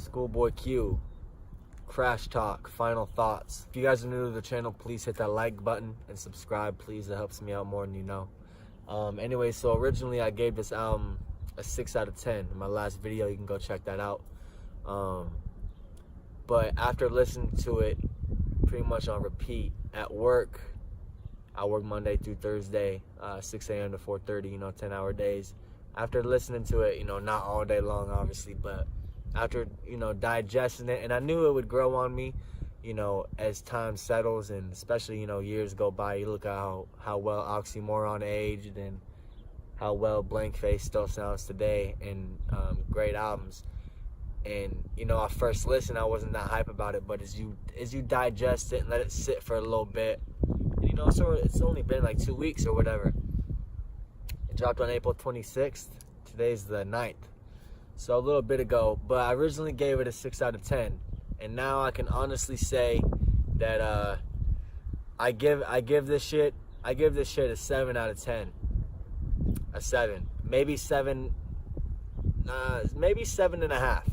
Schoolboy Q, CrasH Talk, final thoughts. If you guys are new to the channel, please hit that like button and subscribe, please. It helps me out more than you know. Anyway, so originally I gave this album a 6 out of 10. In my last video, you can go check that out. But after listening to it pretty much on repeat at work, I work Monday through Thursday, 6 a.m. to 4:30, 10-hour days. After listening to it, not all day long, obviously, but after, digesting it, and I knew it would grow on me, as time settles, and especially, years go by. You look at how well Oxymoron aged and how well Blank Face still sounds today, and great albums. And, at first listen, I wasn't that hype about it, but as you digest it and let it sit for a little bit, and, so it's only been like 2 weeks or whatever. It dropped on April 26th. Today's the 9th. So a little bit ago, but I originally gave it a 6 out of 10, and now I can honestly say that I give this shit a 7 out of 10, a 7, maybe 7, maybe 7.5.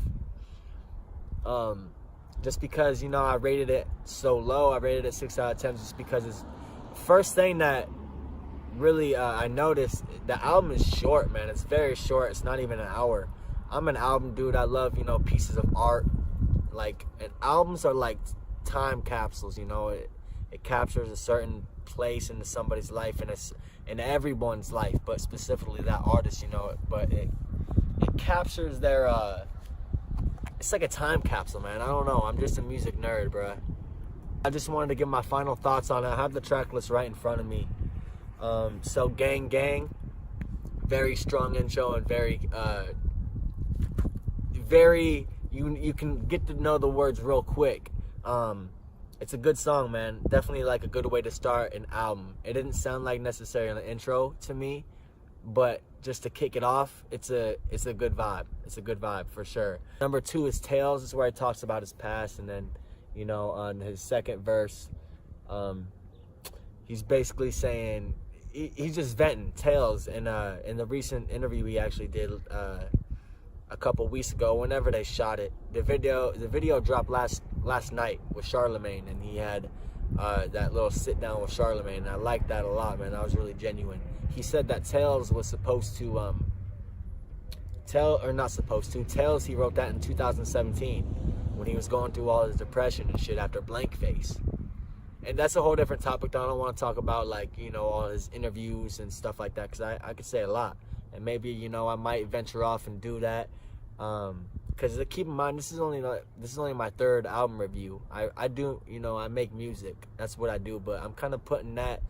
Just because I rated it so low, I rated it 6 out of 10, just because it's first thing that really I noticed. The album is short, man. It's very short. It's not even an hour. I'm an album dude. I love, pieces of art. And albums are like time capsules, It captures a certain place into somebody's life, and it's in everyone's life, but specifically that artist, But it captures their, it's like a time capsule, man. I don't know. I'm just a music nerd, bruh. I just wanted to give my final thoughts on it. I have the track list right in front of me. So Gang Gang, very strong intro and very, you can get to know the words real quick. It's a good song, man. Definitely like a good way to start an album. It didn't sound like necessarily an intro to me, but just to kick it off, it's a good vibe. It's a good vibe for sure. Number 2 is Tales. This is where he talks about his past, and then on his second verse, he's basically saying he's just venting Tales. And in the recent interview he actually did a couple weeks ago, whenever they shot it, the video dropped last night with Charlemagne, and he had that little sit down with Charlemagne, and I liked that a lot, man. That was really genuine. He said that Tales was supposed to Tales, he wrote that in 2017 when he was going through all his depression and shit after Blank Face. And that's a whole different topic that I don't want to talk about, all his interviews and stuff like that, because I could say a lot. And maybe, I might venture off and do that. Because keep in mind, this is only my 3rd album review. I do, I make music. That's what I do. But I'm kind of putting that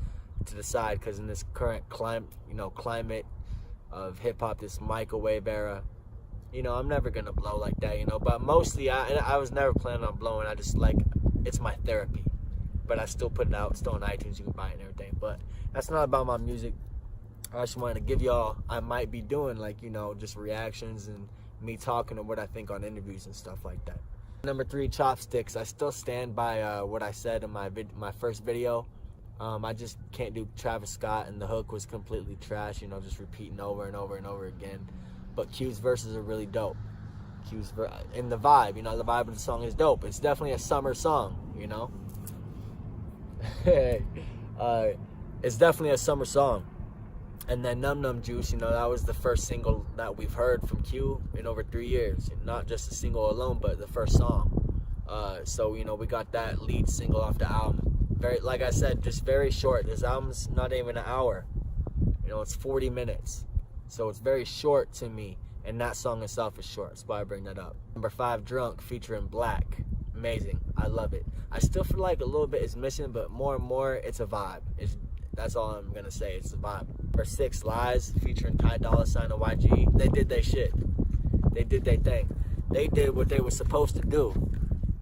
to the side, because in this current climate of hip-hop, this microwave era, I'm never going to blow like that, But mostly, I was never planning on blowing. I just, it's my therapy. But I still put it out. It's still on iTunes. You can buy it and everything. But that's not about my music. I just wanted to give y'all, I might be doing just reactions and me talking and what I think on interviews and stuff like that. Number 3, Chopsticks. I still stand by what I said in my first video. I just can't do Travis Scott, and the hook was completely trash, just repeating over and over and over again. But Q's verses are really dope. And the vibe, the vibe of the song is dope. It's definitely a summer song, It's definitely a summer song. And then Num Num Juice, that was the first single that we've heard from Q in over 3 years. Not just a single alone, but the first song. So, we got that lead single off the album. Very, like I said, just very short. This album's not even an hour. It's 40 minutes. So it's very short to me. And that song itself is short. That's why I bring that up. Number 5, Drunk, featuring Black. Amazing. I love it. I still feel like a little bit is missing, but more and more, it's a vibe. That's all I'm going to say. It's a vibe. Number 6, Lies, featuring Ty Dolla $ign and YG. They did their shit. They did their thing. They did what they were supposed to do.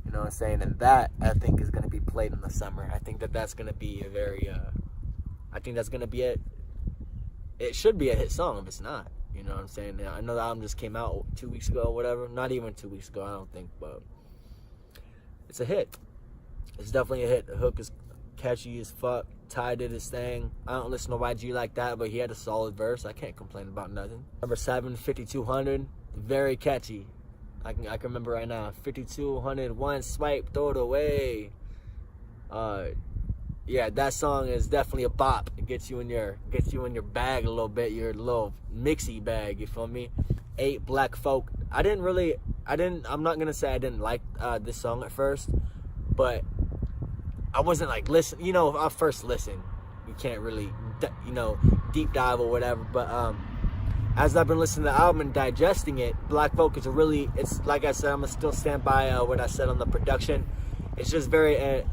You know what I'm saying? And that, I think, is going to be played in the summer. I think that's going to be a very, I think that's going to be it should be a hit song if it's not. You know what I'm saying? I know the album just came out 2 weeks ago or whatever. Not even 2 weeks ago, I don't think, but it's a hit. It's definitely a hit. The hook is catchy as fuck. Ty did his thing. I don't listen to YG like that, but he had a solid verse. I can't complain about nothing. Number 7, 5200. Very catchy. I can remember right now. 5200, one swipe, throw it away. Yeah, that song is definitely a bop. It gets you in your bag a little bit, your little mixy bag. You feel me? 8 Black Folk. I'm not gonna say I didn't like this song at first, but I wasn't like listen. You know, I first listen, you can't really, deep dive or whatever. But as I've been listening to the album and digesting it, Black Folk is it's like I said, I'm gonna still stand by what I said on the production. It's just very,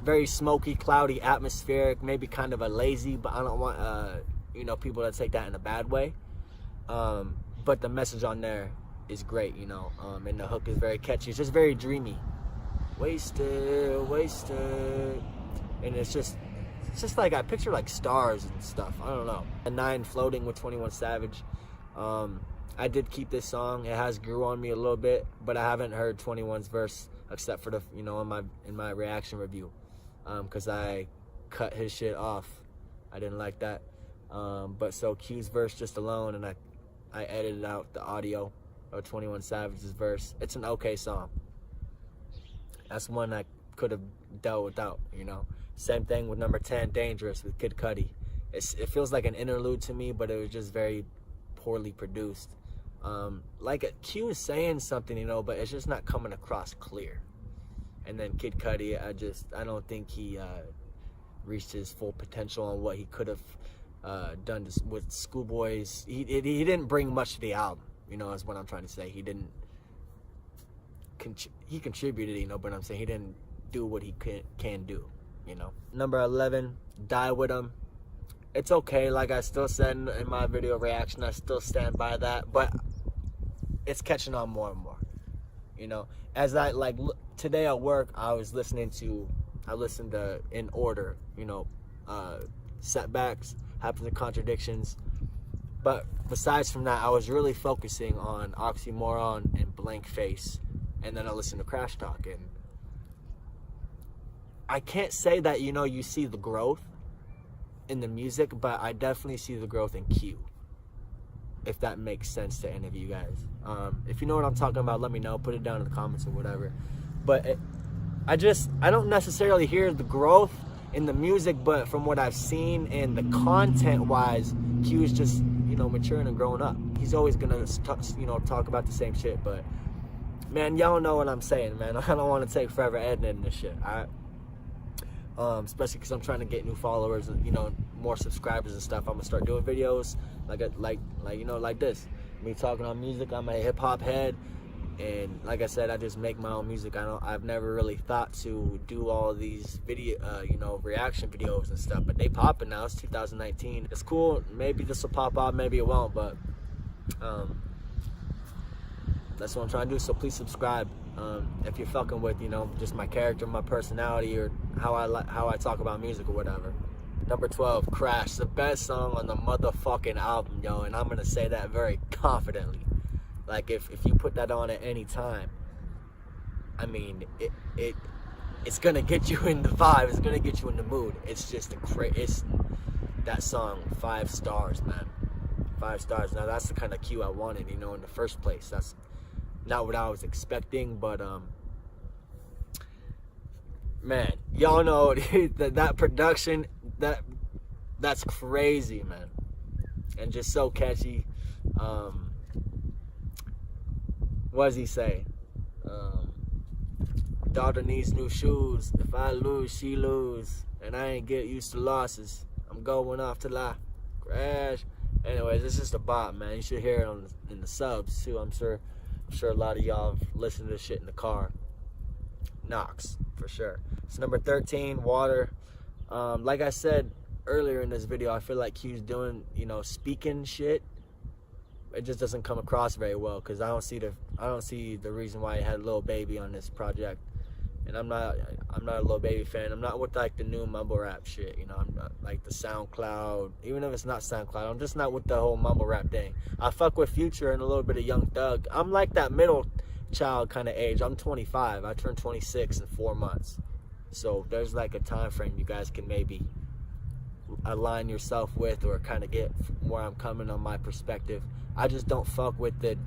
very smoky, cloudy, atmospheric, maybe kind of a lazy, but I don't want, people to take that in a bad way. But the message on there is great, and the hook is very catchy. It's just very dreamy. Wasted, wasted. And it's just like, I picture like stars and stuff. I don't know. A 9 Floating with 21 Savage. I did keep this song. It has grew on me a little bit, but I haven't heard 21's verse except for the, in my reaction review. Because I cut his shit off. I didn't like that. But so Q's verse just alone, and I edited out the audio of 21 Savage's verse. It's an okay song. That's one I could have dealt without, Same thing with number 10, Dangerous with Kid Cudi. It feels like an interlude to me, but it was just very poorly produced. Q is saying something, but it's just not coming across clear. And then Kid Cudi, I don't think he reached his full potential on what he could have done with ScHoolboy's. He didn't bring much to the album, is what I'm trying to say. He didn't. He contributed, but I'm saying he didn't do what he can do, Number 11, Die With Him. It's okay, like I still said in my video reaction, I still stand by that, but it's catching on more and more, As I, today at work, I listened to, in order, Setbacks, Happens and Contradictions. But besides from that, I was really focusing on Oxymoron and Blank Face. And then I listened to CrasH Talk. And I can't say that, you see the growth in the music, but I definitely see the growth in Q. If that makes sense to any of you guys. If you know what I'm talking about, let me know. Put it down in the comments or whatever. But I don't necessarily hear the growth in the music, but from what I've seen and the content-wise, Q is just, maturing and growing up. He's always gonna, talk about the same shit, but man, y'all know what I'm saying, man. I don't want to take forever editing this shit. Especially because I'm trying to get new followers, more subscribers and stuff. I'm gonna start doing videos like this. Me talking on music. I'm a hip hop head. And like I said, I just make my own music. I've never really thought to do all of these reaction videos and stuff. But they popping now. It's 2019. It's cool. Maybe this will pop out. Maybe it won't. But that's what I'm trying to do. So please subscribe if you're fucking with just my character, my personality, or how I talk about music or whatever. Number 12, CrasH, the best song on the motherfucking album, yo. And I'm gonna say that very confidently. Like, if you put that on at any time, I mean, it's gonna get you in the vibe. It's gonna get you in the mood. It's just it's that song, 5 stars, man. 5 stars. Now, that's the kind of Q I wanted, in the first place. That's not what I was expecting, but, man, y'all know that production, that's crazy, man. And just so catchy. What does he say? Daughter needs new shoes. If I lose, she lose. And I ain't get used to losses. I'm going off till I crash. Anyways, it's just a bop, man. You should hear it in the subs too. I'm sure a lot of y'all have listened to this shit in the car. Knocks, for sure. It's number 13, Water. Like I said earlier in this video, I feel like Q's doing, speaking shit. It just doesn't come across very well, because I don't see the reason why he had Lil Baby on this project. And I'm not a Lil Baby fan. I'm not with the new mumble rap shit, I'm not like the SoundCloud. Even if it's not SoundCloud, I'm just not with the whole mumble rap thing. I fuck with Future and a little bit of Young Thug. I'm like that middle child kind of age. I'm 25. I turned 26 in 4 months. So there's like a time frame you guys can maybe align yourself with, or kind of get where I'm coming on my perspective. I just don't fuck with the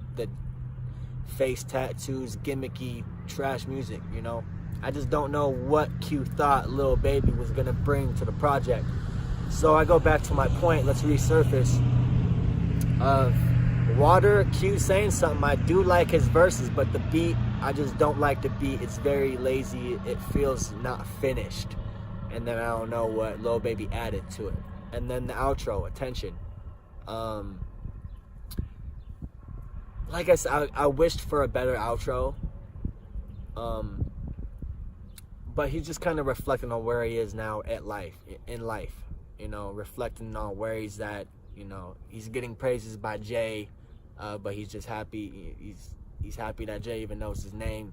face tattoos, gimmicky trash music, you know. I just don't know what Q thought Lil Baby was gonna bring to the project. So I go back to my point, let's resurface. Water, Q saying something, I do like his verses, but the beat, I just don't like the beat. It's very lazy, it feels not finished. And then I don't know what Lil Baby added to it. And then the outro, Attention. Like I said, I wished for a better outro. But he's just kind of reflecting on where he is now in life. You know, reflecting on where he's at. You know, he's getting praises by Jay, but he's just happy. He's happy that Jay even knows his name.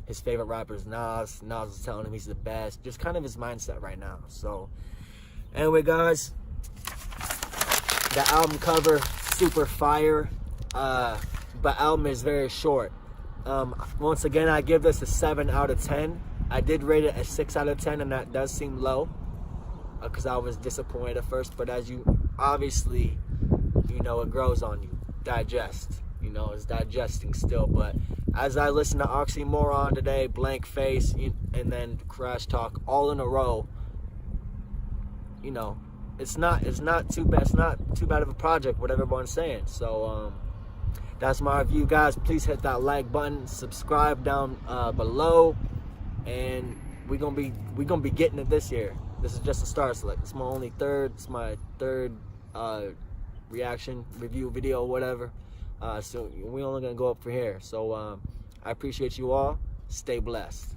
His favorite rapper is Nas. Nas is telling him he's the best. Just kind of his mindset right now. So, anyway, guys, the album cover, super fire. But album is very short. Once again, I give this a 7 out of 10. I did rate it a 6 out of 10, and that does seem low because I was disappointed at first. But as you obviously, you know, it grows on you. Digest. You know, it's digesting still. But as I listen to Oxymoron today, Blank Face, and then CrasH Talk all in a row, you know, it's not too bad. It's not too bad of a project, what everyone's saying. So that's my review, guys. Please hit that like button, subscribe down below, and we're gonna be getting it this year. This is just a start. So, like, it's my third reaction review video, whatever. So we're only gonna go up from here. So I appreciate you all. Stay blessed.